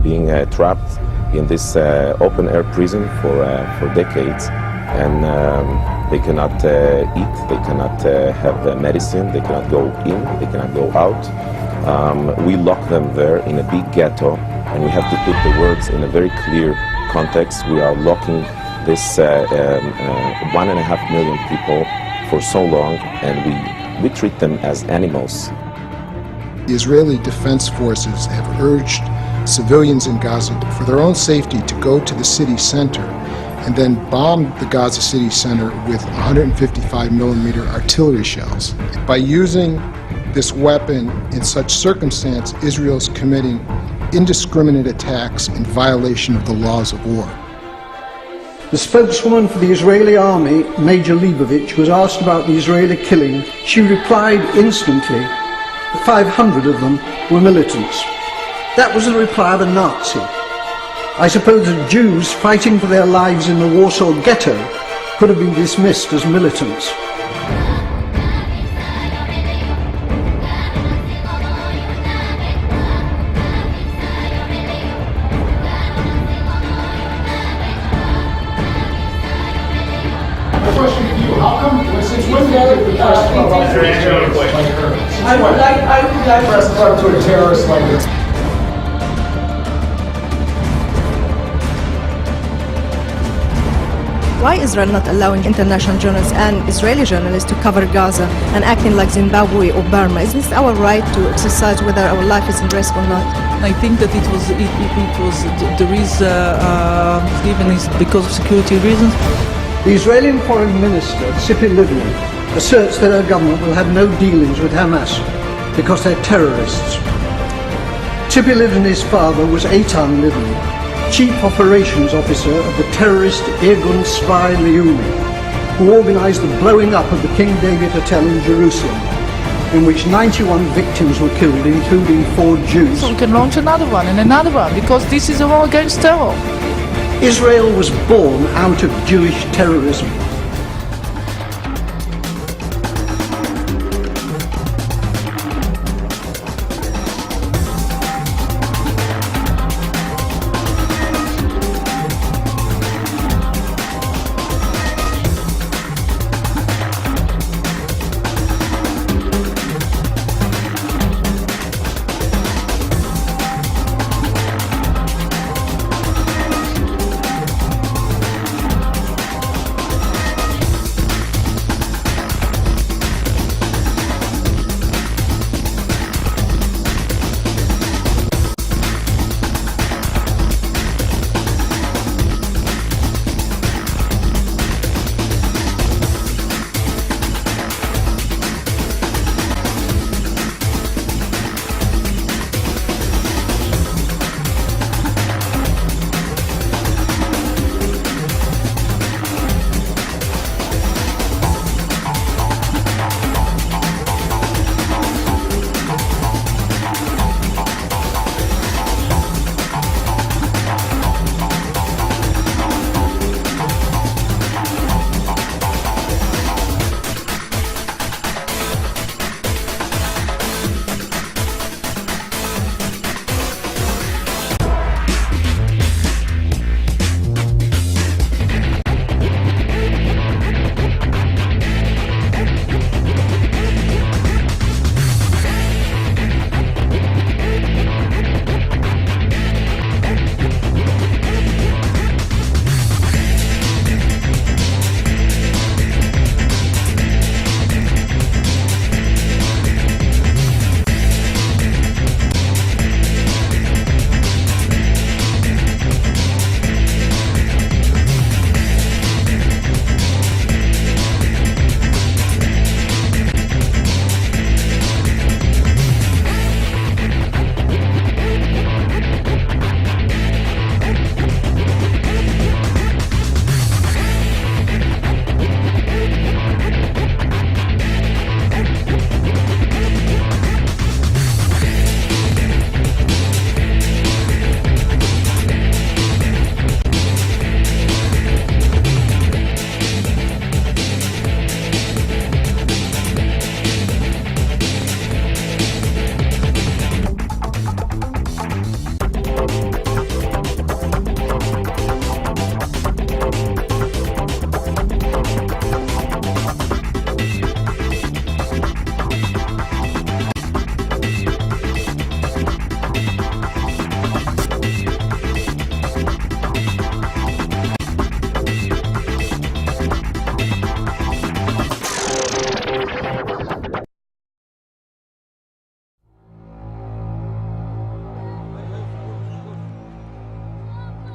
being trapped in this open-air prison for decades, and they cannot eat, they cannot have medicine, they cannot go in, they cannot go out. We lock them there in a big ghetto, and we have to put the words in a very clear context. We are locking this 1.5 million people for so long, and we treat them as animals. The Israeli Defense Forces have urged civilians in Gaza for their own safety to go to the city center and then bomb the Gaza city center with 155mm artillery shells. By using this weapon in such circumstance, Israel is committing indiscriminate attacks in violation of the laws of war. The spokeswoman for the Israeli army, Major Leibovich, was asked about the Israeli killing. She replied instantly that 500 of them were militants. That was the reply of a Nazi. I suppose that Jews fighting for their lives in the Warsaw Ghetto could have been dismissed as militants. How come, since when did you press I would like press to a terrorist like this? Why Israel not allowing international journalists and Israeli journalists to cover Gaza and acting like Zimbabwe or Burma? Isn't this our right to exercise whether our life is in risk or not? I think that there is even is because of security reasons. The Israeli Foreign Minister, Tzipi Livni, asserts that her government will have no dealings with Hamas because they're terrorists. Tzipi Livni's father was Eitan Livni, Chief Operations Officer of the terrorist Irgun Tzvi Leumi, who organised the blowing up of the King David Hotel in Jerusalem, in which 91 victims were killed, including 4 Jews. So we can launch another one and another one, because this is a war against terror. Israel was born out of Jewish terrorism.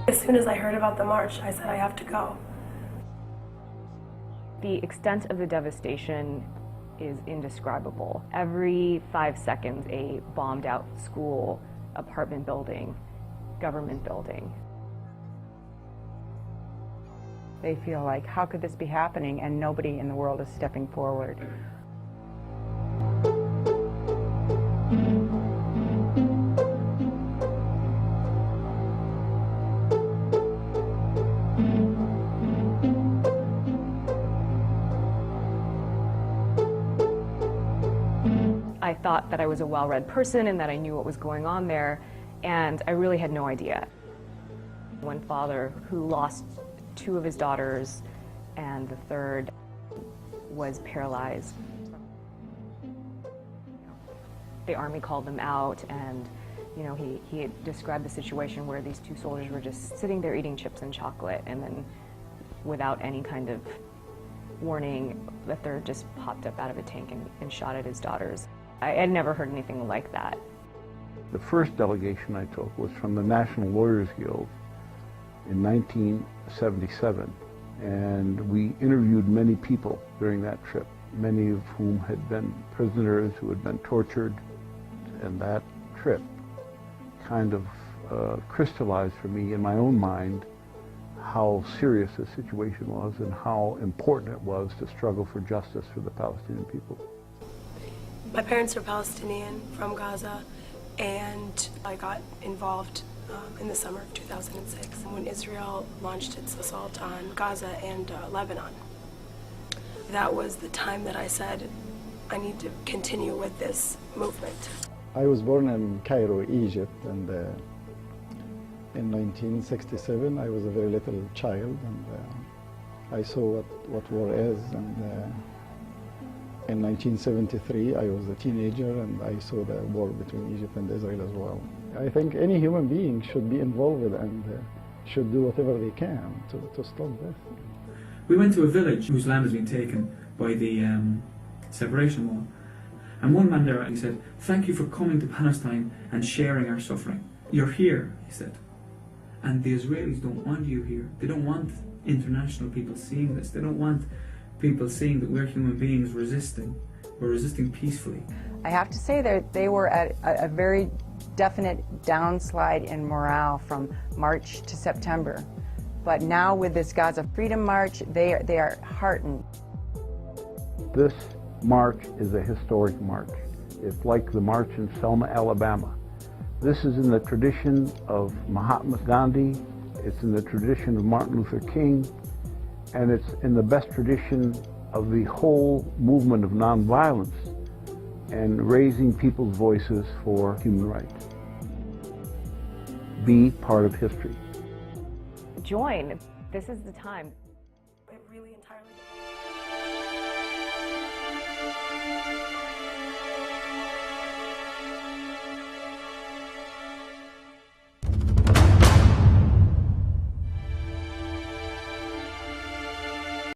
As soon as I heard about the march, I said I have to go. The extent of the devastation is indescribable. Every 5 seconds, a bombed out school, apartment building, government building. They feel like, how could this be happening? And nobody in the world is stepping forward. I thought that I was a well-read person and that I knew what was going on there, and I really had no idea. One father who lost 2 of his daughters and the third was paralyzed. The army called them out, and he had described the situation where these 2 soldiers were just sitting there eating chips and chocolate, and then without any kind of warning, the third just popped up out of a tank and shot at his daughters. I had never heard anything like that. The first delegation I took was from the National Lawyers Guild in 1977, and we interviewed many people during that trip, many of whom had been prisoners who had been tortured, and that trip kind of crystallized for me in my own mind how serious the situation was and how important it was to struggle for justice for the Palestinian people. My parents are Palestinian from Gaza, and I got involved in the summer of 2006 when Israel launched its assault on Gaza and Lebanon. That was the time that I said, I need to continue with this movement. I was born in Cairo, Egypt, and in 1967 I was a very little child, and I saw what war is, and in 1973 I was a teenager and I saw the war between Egypt and Israel as well. I think any human being should be involved and should do whatever they can to stop this. We went to a village whose land has been taken by the separation wall, and one man there, he said, "Thank you for coming to Palestine and sharing our suffering. You're here," he said, "and the Israelis don't want you here. They don't want international people seeing this. They don't want people seeing that we're human beings resisting. We're resisting peacefully." I have to say that they were at a very definite downslide in morale from March to September. But now with this Gaza Freedom March, they are heartened. This march is a historic march. It's like the march in Selma, Alabama. This is in the tradition of Mahatma Gandhi, it's in the tradition of Martin Luther King, and it's in the best tradition of the whole movement of nonviolence and raising people's voices for human rights. Be part of history. Join. This is the time. It really entirely